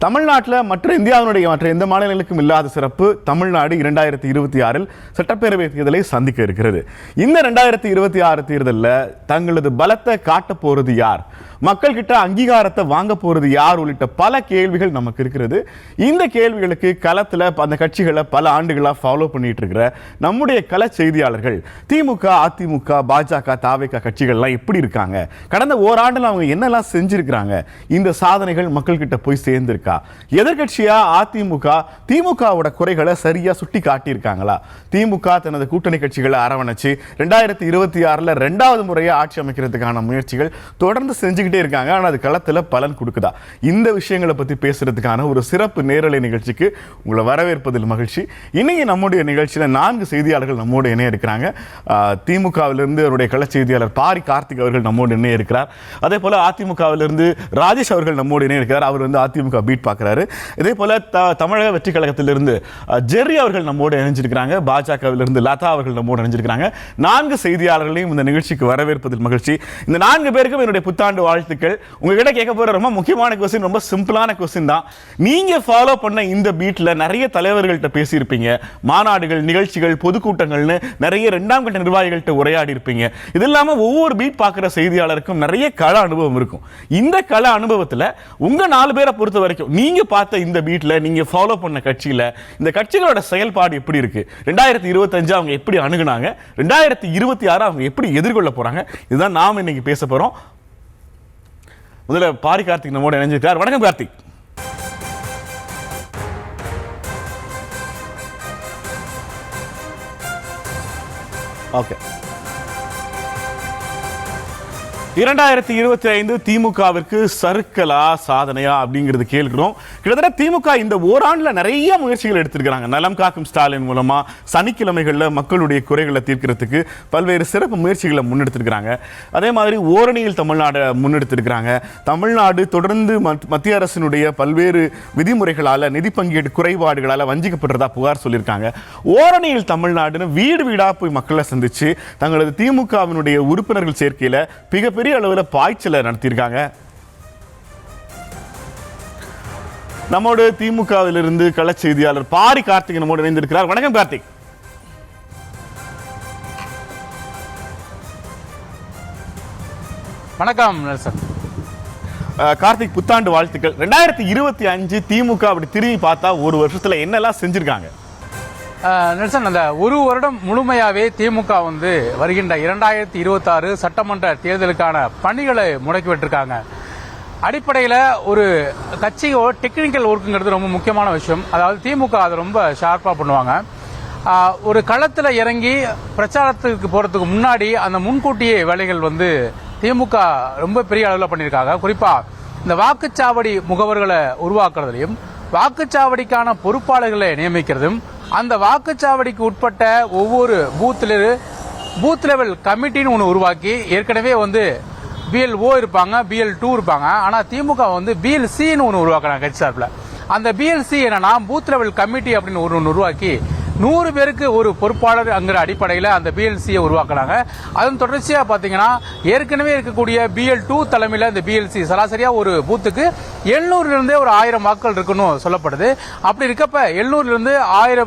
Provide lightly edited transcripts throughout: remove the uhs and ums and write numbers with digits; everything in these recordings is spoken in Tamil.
தமிழ்நாட்டில் மற்ற இந்தியாவினுடைய மற்ற எந்த மாநிலங்களுக்கும் இல்லாத சிறப்பு தமிழ்நாடு 2026 சட்டப்பேரவை தேர்தலை சந்திக்க இருக்கிறது. இந்த 2026 தேர்தலில் தங்களது பலத்தை காட்ட போறது யார், மக்கள் கிட்ட அங்கீகாரத்தை வாங்க போறது யார் உள்ளிட்ட பல கேள்விகள் நமக்கு இருக்கிறது. இந்த கேள்விகளுக்கு களத்தில் அந்த கட்சிகளை பல ஆண்டுகளாக ஃபாலோ பண்ணிட்டு இருக்கிற நம்முடைய கள செய்தியாளர்கள் திமுக, அதிமுக, பாஜக, தாவேக கட்சிகள்லாம் எப்படி இருக்காங்க, கடந்த ஓராண்டில் அவங்க என்னெல்லாம் செஞ்சிருக்கிறாங்க, இந்த சாதனைகள் மக்கள் கிட்ட போய் சேர்ந்திருக்கா, எதிர்கட்சியா அதிமுக திமுகவோட குறைகளை சரியா சுட்டி காட்டியிருக்காங்களா, திமுக தனது கூட்டணி கட்சிகளை அரவணைச்சு 2026 2வது முறையை ஆட்சி அமைக்கிறதுக்கான முயற்சிகள் தொடர்ந்து செஞ்சுக்கிட்டே இருக்காங்க. ஆனால் அது களத்தில் பலன் கொடுக்குதா? இந்த விஷயங்களை பற்றி பேசுறதுக்கான ஒரு சிறப்பு நேரலை நிகழ்ச்சிக்கு உங்களை வரவேற்பதில் மகிழ்ச்சி. இன்னைக்கு நம்முடைய நிகழ்ச்சியில் 4 செய்தியாளர்கள் நம்மோடு இணைய இருக்கிறாங்க. திமுகவிலிருந்து அவருடைய கள செய்தியாளர் பாரி கார்த்திக் அவர்கள் நம்மோடு இணைய இருக்கிறார். அதே போல அதிமுகவிலிருந்து ராஜேஷ் அவர்கள் நம்மோடு இணைய இருக்கிறார். அவர் வந்து அதிமுக பீட் பார்க்கிறாரு. இதே போல தமிழக வெற்றி கழகத்திலிருந்து ஜெர்ரி அவர்கள் நம்மோடு இணைஞ்சிருக்கிறாங்க. பாஜகவிலிருந்து லதா அவர்கள் நம்மோடு இணைஞ்சிருக்கிறாங்க. 4 செய்தியாளர்களையும் இந்த நிகழ்ச்சிக்கு வரவேற்பதில் மகிழ்ச்சி. இந்த 4 பேருக்கும் என்னுடைய புத்தாண்டு வாழ்த்துக்கள். உங்ககிட்ட கேட்க போற ரொம்ப முக்கியமான கொஸ்டின், ரொம்ப சிம்பிளான கொஸ்டின் தான். நீங்க ஃபாலோ பண்ண இந்த பீட்ல நிறைய தலைவர்கள்ட்ட பேசியிருப்பீங்க, மாநாடுகள், நிகழ்ச்சிகள், பொதுக்கூட்டங்கள்னு நிறைய 2ஆம் கட்ட நிர்வாகிகள்ட்ட உரையாடி இருப்பீங்க. இது இல்லாம ஒவ்வொரு பீட் பார்க்குற செய்தியாளருக்கும் நிறைய கள அனுபவம் இருக்கும். இந்த கள அனுபவத்தில் உங்க 4 பேரை பொறுத்த வரைக்கும் நீங்க பார்த்த இந்த பீட்ல நீங்க ஃபாலோ பண்ண கட்சியில இந்த கட்சிகளோட செயல்பாடு எப்படி இருக்கு, 2025 அவங்க எப்படி அணுகுனாங்க, 2026 அவங்க எப்படி எதிர்கொள்ள போறாங்க, இதுதான் நாம் இன்னைக்கு பேச போறோம். முதல்ல பாரி கார்த்திக் நம்மோட இணைஞ்சிருக்கார். வணக்கம் கார்த்திக். ஓகே, 2025 திமுகவிற்கு சறுக்கலா சாதனையா அப்படிங்கிறது கேட்கிறோம். கிட்டத்தட்ட திமுக இந்த ஓராண்டில் நிறைய முயற்சிகள் எடுத்திருக்கிறாங்க. நலம் காக்கும் ஸ்டாலின் மூலமா சனிக்கிழமைகளில் மக்களுடைய குறைகளை தீர்க்கிறதுக்கு பல்வேறு சிறப்பு முயற்சிகளை முன்னெடுத்திருக்கிறாங்க. அதே மாதிரி ஓரணியில் தமிழ்நாடு முன்னெடுத்திருக்கிறாங்க. தமிழ்நாடு தொடர்ந்து மத்திய அரசினுடைய பல்வேறு விதிமுறைகளால், நிதி பங்கீடு குறைபாடுகளால் வஞ்சிக்கப்படுறதா புகார் சொல்லியிருக்காங்க. ஓரணியில் தமிழ்நாடுன்னு வீடு வீடா போய் மக்களை சந்திச்சு தங்களது திமுகவினுடைய உறுப்பினர்கள் சேர்க்கையில் மிகப்பெரிய அளவில் பாய்ச்சலை நடத்தியிருக்காங்க. நம்மோடு திமுகவிலிருந்து கள செய்தியாளர் பாரி கார்த்திக் நம்மோடு இணைந்திருக்கிறார். வணக்கம் கார்த்திக். வணக்கம் நெல்சன். கார்த்திக், புத்தாண்டு வாழ்த்துக்கள். 2025 திமுக அப்படி திரும்பி பார்த்தா ஒரு வருஷத்துல என்னெல்லாம் செஞ்சிருக்காங்க? நெல்சன், அந்த ஒரு வருடம் முழுமையாவே திமுக வந்து வருகின்ற 2026 சட்டமன்ற தேர்தலுக்கான பணிகளை முடக்கி விட்டுருக்காங்க. அடிப்படையில் ஒரு கட்சியோ டெக்னிக்கல் ஒர்க்குங்கிறது ரொம்ப முக்கியமான விஷயம். அதாவது திமுக அதை ரொம்ப ஷார்ப்பாக பண்ணுவாங்க. ஒரு களத்தில் இறங்கி பிரச்சாரத்துக்கு போகிறதுக்கு முன்னாடி அந்த முன்கூட்டியே வேலைகள் வந்து திமுக ரொம்ப பெரிய அளவில் பண்ணியிருக்காங்க. குறிப்பாக இந்த வாக்குச்சாவடி முகவர்களை உருவாக்குறதுலையும், வாக்குச்சாவடிக்கான பொறுப்பாளர்களை நியமிக்கிறதும், அந்த வாக்குச்சாவடிக்கு உட்பட்ட ஒவ்வொரு பூத் லெவல் கமிட்டின்னு ஒன்று உருவாக்கி, ஏற்கனவே வந்து BLO இருப்பாங்க, BL2 இருப்பாங்க. ஆனால் திமுக வந்து BLCன்னு ஒன்று உருவாக்குறாங்க கட்சி சார்பில். அந்த BLC என்னன்னா பூத் லெவல் கமிட்டி அப்படின்னு ஒன்று உருவாக்கி 100 பேருக்கு ஒரு பொறுப்பாளர் அங்கிற அடிப்படையில் அந்த BLCயை உருவாக்குறாங்க. அதன் தொடர்ச்சியாக பார்த்தீங்கன்னா ஏற்கனவே இருக்கக்கூடிய BL2 தலைமையில் இந்த BLC சராசரியாக ஒரு பூத்துக்கு 700 ஒரு 1000 வாக்குகள் இருக்கணும் சொல்லப்படுது. அப்படி இருக்கப்ப 700 1000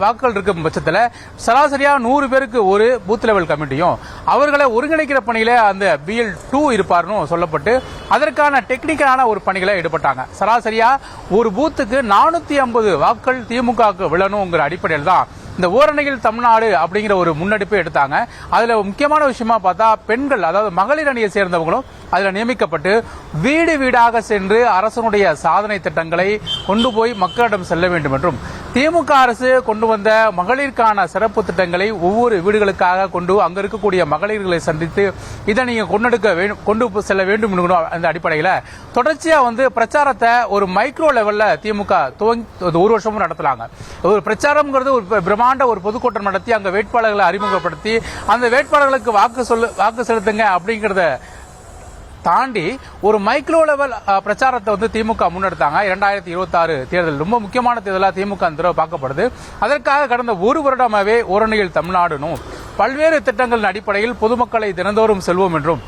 வாக்குகள் இருக்கும் பட்சத்தில் சராசரியாக 100 பேருக்கு ஒரு பூத் லெவல் கமிட்டியும் அவர்களை ஒருங்கிணைக்கிற பணியில அந்த BL2 இருப்பார்னு சொல்லப்பட்டு அதற்கான டெக்னிக்கலான ஒரு பணிகளை ஈடுபட்டாங்க. சராசரியா ஒரு பூத்துக்கு 450 வாக்குகள் திமுகவுக்கு விழணுங்கிற அடிப்படையில் தான் இந்த ஓரணியில் தமிழ்நாடு அப்படிங்கிற ஒரு முன்னெடுப்பை எடுத்தாங்க. அதுல முக்கியமான விஷயமா பார்த்தா பெண்கள், அதாவது மகளிர் அணியை சேர்ந்தவங்களும் அதில் நியமிக்கப்பட்டு வீடு வீடாக சென்று அரசனுடைய சாதனை திட்டங்களை கொண்டு போய் மக்களிடம் செல்ல வேண்டும் என்றும், திமுக அரசு கொண்டு வந்த மகளிருக்கான சிறப்பு திட்டங்களை ஒவ்வொரு வீடுகளுக்காக கொண்டு அங்க இருக்கக்கூடிய மகளிர்களை சந்தித்து இதை நீங்க கொண்டு செல்ல வேண்டும் அந்த அடிப்படையில் தொடர்ச்சியா வந்து பிரச்சாரத்தை ஒரு மைக்ரோ லெவல்ல திமுக துவங்கி 1 வருஷமும் நடத்துறாங்க. ஒரு பிரச்சாரம்ங்கிறது ஒரு பிரம்மாண்ட ஒரு பொதுக்கூட்டம் நடத்தி அங்க வேட்பாளர்களை அறிமுகப்படுத்தி அந்த வேட்பாளர்களுக்கு வாக்கு செலுத்துங்க அப்படிங்கறத தாண்டி ஒரு மைக்ரோ லெவல் பிரச்சாரத்தை வந்து திமுக முன்னெடுத்தாங்க. 2026 தேர்தல் ரொம்ப முக்கியமான தேர்தலாக திமுக அந்த தடவை பார்க்கப்படுது. அதற்காக கடந்த ஒரு வருடமாவே ஓரணியில் தமிழ்நாடுனும் பல்வேறு திட்டங்களின் அடிப்படையில் பொதுமக்களை தினந்தோறும் செல்வோம் என்றும்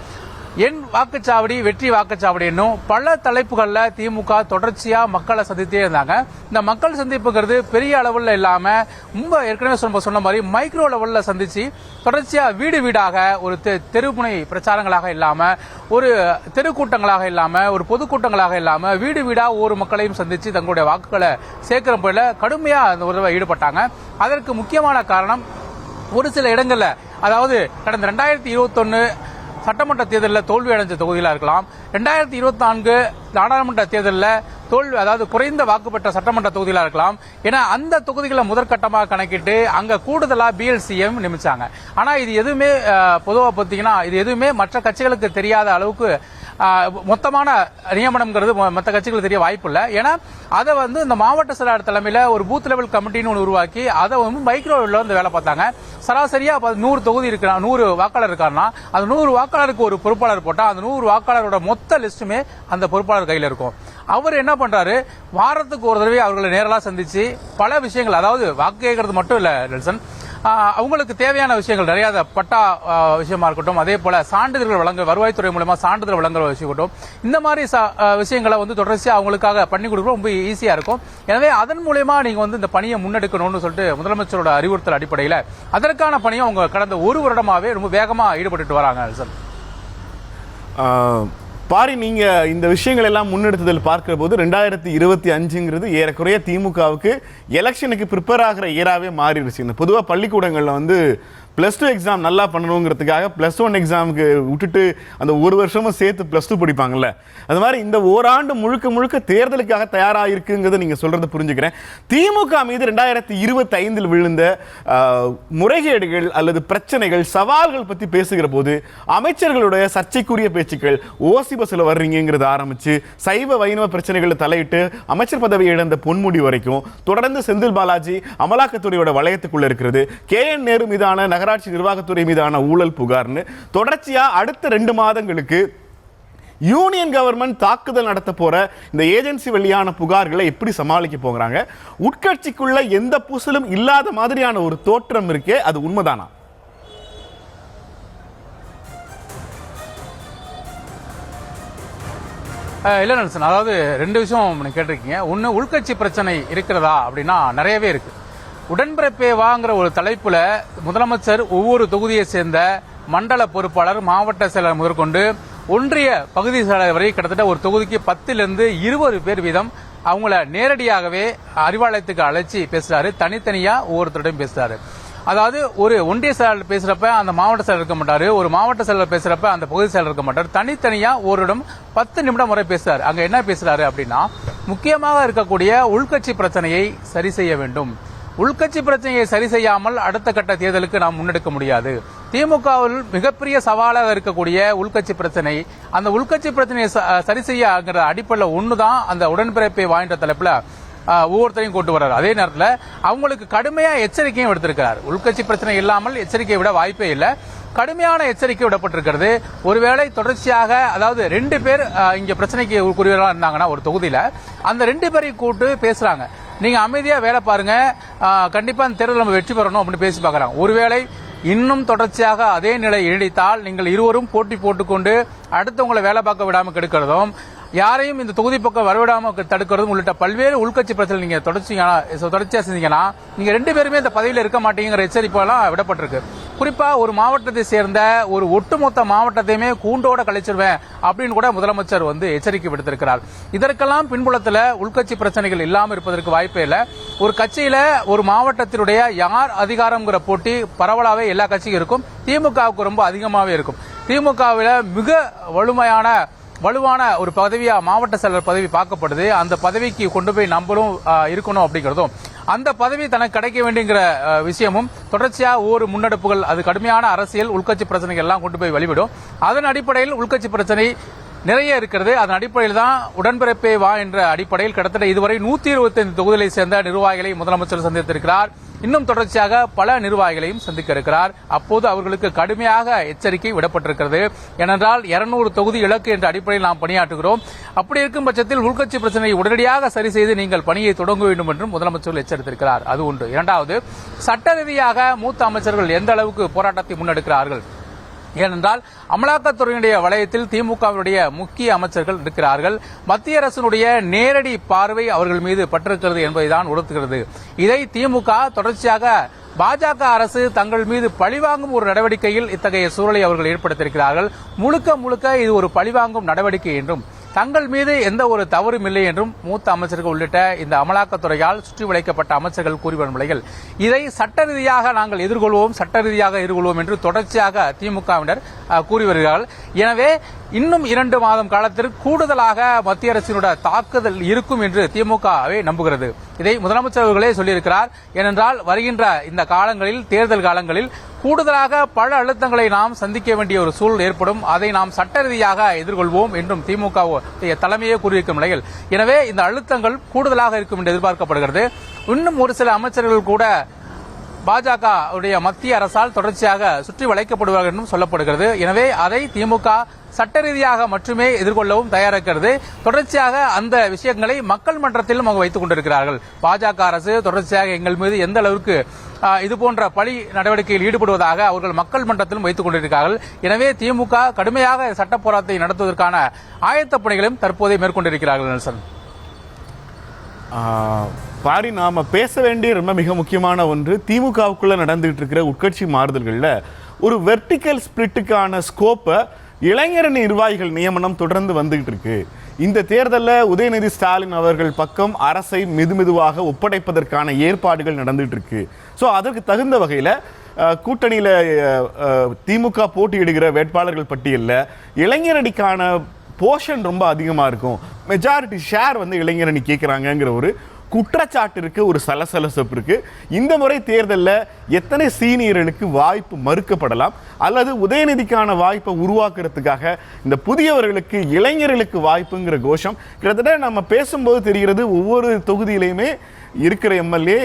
என் வாக்குச்சாவடி வெற்றி வாக்குச்சாவடி என்னும் பல தலைப்புகள்ல திமுக தொடர்ச்சியா மக்களை சந்தித்தே இருந்தாங்க. இந்த மக்கள் சந்திப்புங்கிறது பெரிய அளவில் இல்லாம ரொம்ப ஏற்கனவே சொன்ன மாதிரி மைக்ரோ லெவல்ல சந்திச்சு தொடர்ச்சியா வீடு வீடாக ஒரு தெருமுனை பிரச்சாரங்களாக இல்லாம, ஒரு தெருக்கூட்டங்களாக இல்லாம, ஒரு பொதுக்கூட்டங்களாக இல்லாம வீடு வீடா ஒவ்வொரு மக்களையும் சந்திச்சு தங்களுடைய வாக்குகளை சேர்க்கிற போல கடுமையா அந்த உறவை ஈடுபட்டாங்க. அதற்கு முக்கியமான காரணம் ஒரு சில இடங்கள்ல, அதாவது கடந்த 2021 சட்டமன்ற தேர்தலில் தோல்வி அடைஞ்ச தொகுதியில இருக்கலாம், 2024 நாடாளுமன்ற தேர்தலில் தோல்வி, அதாவது குறைந்த வாக்கு பெற்ற சட்டமன்ற தொகுதியில இருக்கலாம். ஏன்னா அந்த தொகுதிகளை முதற்கட்டமாக கணக்கிட்டு அங்க கூடுதலா பிஎல்சிஎம் நியமிச்சாங்க. ஆனா இது எதுவுமே பொதுவாக பார்த்தீங்கன்னா இது எதுவுமே மற்ற கட்சிகளுக்கு தெரியாத அளவுக்கு மொத்தமான நியமனம்ங்கிறது மற்ற கட்சிகளுக்கு தெரிய வாய்ப்பு இல்லை. ஏன்னா அதை இந்த மாவட்ட செயலாளர் தலைமையில ஒரு பூத் லெவல் கமிட்டின்னு ஒன்று உருவாக்கி அதை மைக்ரோ லெவலில் வேலை பார்த்தாங்க. சராசரியா 100 தொகுதி இருக்கு, 100 வாக்காளர் இருக்காருன்னா அந்த 100 வாக்காளருக்கு ஒரு பொறுப்பாளர் போட்டா அந்த 100 வாக்காளரோட மொத்த லிஸ்டுமே அந்த பொறுப்பாளர் கையில் இருக்கும். அவர் என்ன பண்றாரு, வாரத்துக்கு ஒரு தடவை அவர்களை நேரலா சந்திச்சு பல விஷயங்கள், அதாவது வாக்கு கேட்கறது மட்டும் இல்ல நெல்சன், அவங்களுக்கு தேவையான விஷயங்கள் நிறைய பட்டா விஷயமா இருக்கட்டும், அதே போல சான்றிதழ்கள் வழங்க வருவாய்த்துறை மூலமா சான்றிதழ் வழங்குற விஷயம், இந்த மாதிரி விஷயங்களை தொடர்ச்சியா அவங்களுக்காக பண்ணி கொடுக்க ரொம்ப ஈஸியா இருக்கும். எனவே அதன் மூலமா நீங்க இந்த பணியை முன்னெடுக்கணும்னு சொல்லிட்டு முதலமைச்சரோட அறிவுறுத்தல் அடிப்படையில் அதற்கான பணியை அவங்க கடந்த ஒரு வருடமாவே ரொம்ப வேகமா ஈடுபட்டு வராங்க. சார் பாரி, நீங்க இந்த விஷயங்கள் எல்லாம் முன்னெடுத்ததில் பார்க்கிற போது 2025ங்கிறது ஏறக்குறைய திமுகவுக்கு எலெக்ஷனுக்கு ப்ரிப்பேர் ஆகிற இயராகவே மாறிடுச்சு. இந்த பொதுவாக பள்ளிக்கூடங்களில் +2 எக்ஸாம் நல்லா பண்ணணுங்கிறதுக்காக +1 எக்ஸாமுக்கு விட்டுட்டு அந்த ஒரு வருஷமும் சேர்த்து +2 படிப்பாங்கல்ல, அது மாதிரி இந்த ஓராண்டு முழுக்க முழுக்க தேர்தலுக்காக தயாராக இருக்குங்கிறத நீங்கள் சொல்கிறத புரிஞ்சுக்கிறேன். திமுக மீது 2025 விழுந்த முறைகேடுகள் அல்லது பிரச்சனைகள், சவால்கள் பற்றி பேசுகிற போது அமைச்சர்களுடைய சர்ச்சைக்குரிய பேச்சுக்கள், ஓசி பஸ்ஸில் வர்றீங்கிறத ஆரம்பித்து சைவ வைணவ பிரச்சனைகளில் தலையிட்டு அமைச்சர் பதவியை இழந்த பொன்முடி வரைக்கும் தொடர்ந்து செந்தில் பாலாஜி அமலாக்கத்துறையோட வளையத்துக்குள்ள இருக்கிறது, KN நேரு மீதான நகராட்சி நிர்வாகத்துறை மீதான ஊழல் புகார்னு தொடர்ச்சியா அடுத்த 2 மாதங்களுக்கு யூனியன் கவர்மெண்ட் தாக்குதல் நடத்த போற இந்த ஏஜென்சி வெளியான புகார்களை எப்படி சமாளிக்க போகிறாங்க? உட்கட்சிக்குள்ள எந்த பூசலும் இல்லாத மாதிரியான ஒரு தோற்றம் இருக்கே, அது உண்மைதானா? இல்ல நெல்சன், அதாவது 2 விஷயம் நீங்க கேட்டிருக்கீங்க. ஒன்னு, உள்கட்சி பிரச்சனை இருக்கிறதா அப்படின்னா நிறையவே இருக்கு. உடன்பிறப்பே வாங்கிற ஒரு தலைப்புல முதலமைச்சர் ஒவ்வொரு தொகுதியை சேர்ந்த மண்டல பொறுப்பாளர், மாவட்ட செயலர் முதற்கொண்டு ஒன்றிய பகுதி செயலர் வரை கிட்டத்தட்ட ஒரு தொகுதிக்கு 10 to 20 பேர் வீதம் அவங்கள நேரடியாகவே அறிவாலயத்துக்கு அழைச்சி பேசுறாரு. தனித்தனியா ஒவ்வொருத்தருடையும் பேசுறாரு. அதாவது ஒரு ஒன்றிய செயலர் பேசுறப்ப அந்த மாவட்ட செயலர் இருக்க மாட்டாரு, ஒரு மாவட்ட செயலர் பேசுறப்ப அந்த பகுதி செயலர் இருக்க மாட்டாரு. தனித்தனியா ஒருடம் 10 நிமிடம் வரை பேசுறாரு. அங்க என்ன பேசுறாரு அப்படின்னா, முக்கியமாக இருக்கக்கூடிய உள்கட்சி பிரச்சனையை சரி செய்ய வேண்டும். உள்கட்சி பிரச்சனையை சரி செய்யாமல் அடுத்த கட்ட தேர்தலுக்கு நாம் முன்னெடுக்க முடியாது. திமுகவில் மிகப்பெரிய சவாலாக இருக்கக்கூடிய உள்கட்சி பிரச்சனை, அந்த உள்கட்சி பிரச்சனையை சரி செய்யங்கிற அடிப்படையில் ஒண்ணுதான் அந்த உடன்பிறப்பை வாய்ந்த தலைப்புல ஒவ்வொருத்தரையும் கொண்டு வர்றாரு. அதே நேரத்தில் அவங்களுக்கு கடுமையா எச்சரிக்கையும் எடுத்திருக்கிறார். உள்கட்சி பிரச்சனை இல்லாமல் எச்சரிக்கை விட வாய்ப்பே இல்லை, கடுமையான எச்சரிக்கை விடப்பட்டிருக்கிறது. ஒருவேளை தொடர்ச்சியாக, அதாவது 2 பேர் இங்க பிரச்சனைக்கு குறியீடாக இருந்தாங்கன்னா ஒரு தொகுதியில அந்த 2 பேரையும் கூட்டு பேசுறாங்க. நீங்க அமைதியா வேலை பாருங்க, கண்டிப்பா இந்த தேர்தல் நம்ம வெற்றி பெறணும் அப்படின்னு பேசி பார்க்கறாங்க. ஒருவேளை இன்னும் தொடர்ச்சியாக அதே நிலை நீடித்தால் நீங்கள் இருவரும் போட்டி போட்டுக்கொண்டு அடுத்தவங்களை வேலை பார்க்க விடாம கெடுக்கிறதும், யாரையும் இந்த தொகுதி பக்கம் வரவிடாம தடுக்கிறதும் உள்ளிட்ட பல்வேறு உள்கட்சி பிரச்சனை நீங்க தொடர்ச்சியா செஞ்சீங்கன்னா நீங்க 2 பேருமே இந்த பதவியில் இருக்க மாட்டீங்கிற எச்சரிப்பெல்லாம் விடப்பட்டிருக்கு. குறிப்பா ஒரு மாவட்டத்தை சேர்ந்த ஒரு ஒட்டுமொத்த மாவட்டத்தையுமே கூண்டோட கழிச்சிருவேன் அப்படின்னு கூட முதலமைச்சர் எச்சரிக்கை விடுத்திருக்கிறார். இதற்கெல்லாம் பின்புலத்தில் உள்கட்சி பிரச்சனைகள் இல்லாமல் இருப்பதற்கு வாய்ப்பே இல்லை. ஒரு கட்சியில ஒரு மாவட்டத்தினுடைய யார் அதிகாரம்ங்கிற போட்டி பரவலாவே எல்லா கட்சியும் இருக்கும். திமுகவுக்கு ரொம்ப அதிகமாவே இருக்கும். திமுகவில் மிக வலுவான ஒரு பதவியா மாவட்ட செயலர் பதவி பார்க்கப்படுது. அந்த பதவிக்கு கொண்டு போய் நம்மளும் இருக்கணும் அப்படிங்கிறதும், அந்த பதவி தனக்கு கிடைக்க வேண்டியங்கிற விஷயமும் தொடர்ச்சியா ஒவ்வொரு முன்னெடுப்புகள், அது கடுமையான அரசியல் உள்கட்சி பிரச்சனைகள் எல்லாம் கொண்டு போய் வெளிவிடும். அதன் அடிப்படையில் உள்கட்சி பிரச்சனை நிறைய இருக்கிறது. அதன் அடிப்படையில் தான் உடன்பிறப்பே வா என்ற அடிப்படையில் கிட்டத்தட்ட இதுவரை 125 தொகுதிகளை சேர்ந்த நிர்வாகிகளை முதலமைச்சர் சந்தித்திருக்கிறார். இன்னும் தொடர்ச்சியாக பல நிர்வாகிகளையும் சந்திக்க இருக்கிறார். அப்போது அவர்களுக்கு கடுமையாக எச்சரிக்கை விடப்பட்டிருக்கிறது. ஏனென்றால் 200 தொகுதி இலக்கு என்ற அடிப்படையில் நாம் பணியாற்றுகிறோம். அப்படி இருக்கும் பட்சத்தில் உள்கட்சி பிரச்சனையை உடனடியாக சரி செய்து நீங்கள் பணியை தொடங்க வேண்டும் என்றும் முதலமைச்சர் எச்சரித்திருக்கிறார். அது ஒன்று. இரண்டாவது, சட்ட ரீதியாக மூத்த அமைச்சர்கள் எந்த அளவுக்கு போராட்டத்தை முன்னெடுக்கிறார்கள், ஏனென்றால் அமலாக்கத்துறையினுடைய வலயத்தில் திமுகவினுடைய முக்கிய அமைச்சர்கள் இருக்கிறார்கள். மத்திய அரசினுடைய நேரடி பார்வை அவர்கள் மீது பட்டிருக்கிறது என்பதைதான் உணர்த்துகிறது. இதை திமுக தொடர்ச்சியாக பாஜக அரசு தங்கள் மீது பழிவாங்கும் ஒரு நடவடிக்கையில் இத்தகைய சூழலை அவர்கள் ஏற்படுத்தியிருக்கிறார்கள். முழுக்க முழுக்க இது ஒரு பழிவாங்கும் நடவடிக்கை என்றும் தங்கள் மீது எந்த ஒரு தவறும் இல்லை என்றும் மூத்த அமைச்சர்கள் உள்ளிட்ட இந்த அமலாக்கத்துறையால் சுற்றி வளைக்கப்பட்ட அமைச்சர்கள் கூறி வரும் நிலையில் இதை சட்ட ரீதியாக நாங்கள் எதிர்கொள்வோம், சட்ட ரீதியாக எதிர்கொள்வோம் என்று தொடர்ச்சியாக திமுகவினர் கூறி வருகிறார்கள். எனவே இன்னும் 2 மாதம் காலத்திற்கு கூடுதலாக மத்திய அரசினுடைய தாக்குதல் இருக்கும் என்று திமுகவை நம்புகிறது. இதை முதலமைச்சர் அவர்களே சொல்லியிருக்கிறார். ஏனென்றால் வருகின்ற இந்த காலங்களில், தேர்தல் காலங்களில் கூடுதலாக பல அழுத்தங்களை நாம் சந்திக்க வேண்டிய ஒரு சூழல் ஏற்படும். அதை நாம் சட்ட ரீதியாக எதிர்கொள்வோம் என்றும் திமுக தலைமையே கூறியிருக்கும் நிலையில், எனவே இந்த அழுத்தங்கள் கூடுதலாக இருக்கும் என்று எதிர்பார்க்கப்படுகிறது. இன்னும் ஒரு சில அமைச்சர்கள் கூட பாஜக உடைய மத்திய அரசால் தொடர்ச்சியாக சுற்றி வளைக்கப்படுவார்கள் என்றும் சொல்லப்படுகிறது. எனவே அதை திமுக சட்ட ரீதியாக மட்டுமே எதிர்கொள்ளவும் தயாரிக்கிறது. தொடர்ச்சியாக அந்த விஷயங்களை மக்கள் மன்றத்திலும் அவங்க வைத்துக் கொண்டிருக்கிறார்கள். பாஜக அரசு தொடர்ச்சியாக எங்கள் மீது எந்த அளவுக்கு இதுபோன்ற பழி நடவடிக்கையில் ஈடுபடுவதாக அவர்கள் மக்கள் மன்றத்திலும் வைத்துக் கொண்டிருக்கிறார்கள். எனவே திமுக கடுமையாக சட்ட போராட்டத்தை நடத்துவதற்கான ஆயத்த பணிகளையும் தற்போதே மேற்கொண்டிருக்கிறார்கள். நெல்சன், பாரி, நாம பேச வேண்டிய ரொம்ப மிக முக்கியமான ஒன்று, திமுகவுக்குள்ள நடந்துகிட்டு இருக்கிற உட்கட்சி மாறுதல்கள்ல ஒரு வெர்டிக்கல் ஸ்பிளிட்டுக்கான ஸ்கோப்பை இளைஞர் நிர்வாகிகள் நியமனம் தொடர்ந்து வந்துகிட்டு இருக்கு. இந்த தேர்தலில் உதயநிதி ஸ்டாலின் அவர்கள் பக்கம் அரசை மெதுமெதுவாக ஒப்படைப்பதற்கான ஏற்பாடுகள் நடந்துகிட்டு இருக்கு. ஸோ அதற்கு தகுந்த வகையில் கூட்டணியில் திமுக போட்டியிடுகிற வேட்பாளர்கள் பட்டியலில் இளைஞரணிக்கான போர்ஷன் ரொம்ப அதிகமாக இருக்கும். மெஜாரிட்டி ஷேர் வந்து இளைஞரணி கேட்குறாங்கங்கிற ஒரு குற்றச்சாட்டு இருக்கு, ஒரு சலசலசப்பு இருக்கு. இந்த முறை தேர்தலில் எத்தனை சீனியர்களுக்கு வாய்ப்பு மறுக்கப்படலாம், அல்லது உதயநிதிக்கான வாய்ப்பை உருவாக்குறதுக்காக இந்த புதியவர்களுக்கு, இளைஞர்களுக்கு வாய்ப்புங்கிற கோஷம் கிட்டத்தட்ட நம்ம பேசும்போது தெரிகிறது. ஒவ்வொரு தொகுதியிலையுமே இருக்கிற எம்எல்ஏ,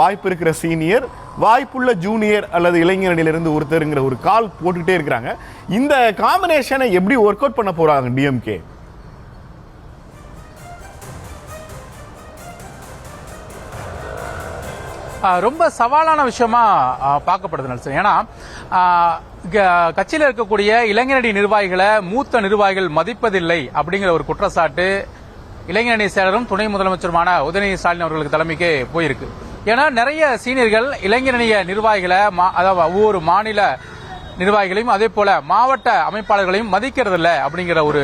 வாய்ப்பு இருக்கிற சீனியர், வாய்ப்புள்ள ஜூனியர் அல்லது இளைஞரணியிலிருந்து ஒருத்தருங்கிற ஒரு கால் போட்டுக்கிட்டே இருக்கிறாங்க. இந்த காம்பினேஷனை எப்படி ஒர்க் அவுட் பண்ண போறாங்க டிஎம்கே? ரொம்ப சவாலான விஷயமா பார்க்கப்படுது நெல்சன். ஏன்னா கட்சியில் இருக்கக்கூடிய இளைஞரணி நிர்வாகிகளை மூத்த நிர்வாகிகள் மதிப்பதில்லை அப்படிங்கிற ஒரு குற்றச்சாட்டு இளைஞரணி செயலரும் துணை முதலமைச்சருமான உதயநிதி ஸ்டாலின் அவர்களுக்கு தலைமைக்கு போயிருக்கு. ஏன்னா நிறைய சீனியர்கள் இளைஞரணிய நிர்வாகிகளை, அதாவது ஒவ்வொரு மாநில நிர்வாகிகளையும் அதே போல மாவட்ட அமைப்பாளர்களையும் மதிக்கிறது இல்லை அப்படிங்கிற ஒரு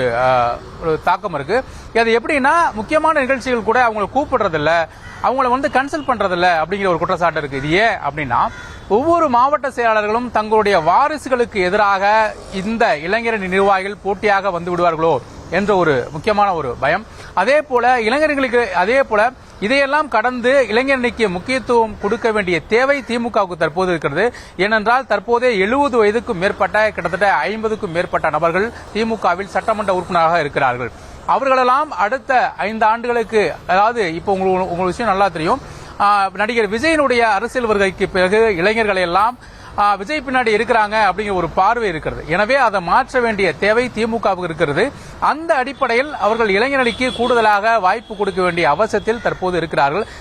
தாக்கம் இருக்கு. அது எப்படின்னா, முக்கியமான நிகழ்ச்சிகள் கூட அவங்களை கூப்பிடுறது இல்லை, அவங்கள வந்து கன்சல்ட் பண்றதில்ல அப்படிங்கிற ஒரு குற்றச்சாட்டு இருக்கு. இது ஏன் அப்படின்னா, ஒவ்வொரு மாவட்ட செயலாளர்களும் தங்களுடைய வாரிசுகளுக்கு எதிராக இந்த இளைஞரணி நிர்வாகிகள் போட்டியாக வந்து விடுவார்களோ என்ற ஒரு முக்கியமான ஒரு பயம். அதே போல இளைஞர்களுக்கு, அதே போல இதையெல்லாம் கடந்து இளைஞரணிக்கு முக்கியத்துவம் கொடுக்க வேண்டிய தேவை திமுகவுக்கு தற்போது இருக்கிறது. ஏனென்றால் தற்போதே 70 வயதுக்கும் மேற்பட்ட, கிட்டத்தட்ட 50க்கும் மேற்பட்ட நபர்கள் திமுகவில் சட்டமன்ற உறுப்பினராக இருக்கிறார்கள். அவர்களெல்லாம் அடுத்த 5 ஆண்டுகளுக்கு, அதாவது இப்போ உங்களுக்கு விஷயம் நல்லா தெரியும், நடிகர் விஜயனுடைய அரசியல் வருகைக்கு பிறகு இளைஞர்களை எல்லாம் விஜய் பின்னாடி இருக்கிறாங்க அப்படிங்கிற ஒரு பார்வை இருக்கிறது. எனவே அதை மாற்ற வேண்டிய தேவை திமுகவுக்கு இருக்கிறது. அந்த அடிப்படையில் அவர்கள் இளைஞரணிக்கு கூடுதலாக வாய்ப்பு கொடுக்க வேண்டிய அவசியத்தில் தற்போது இருக்கிறார்கள்.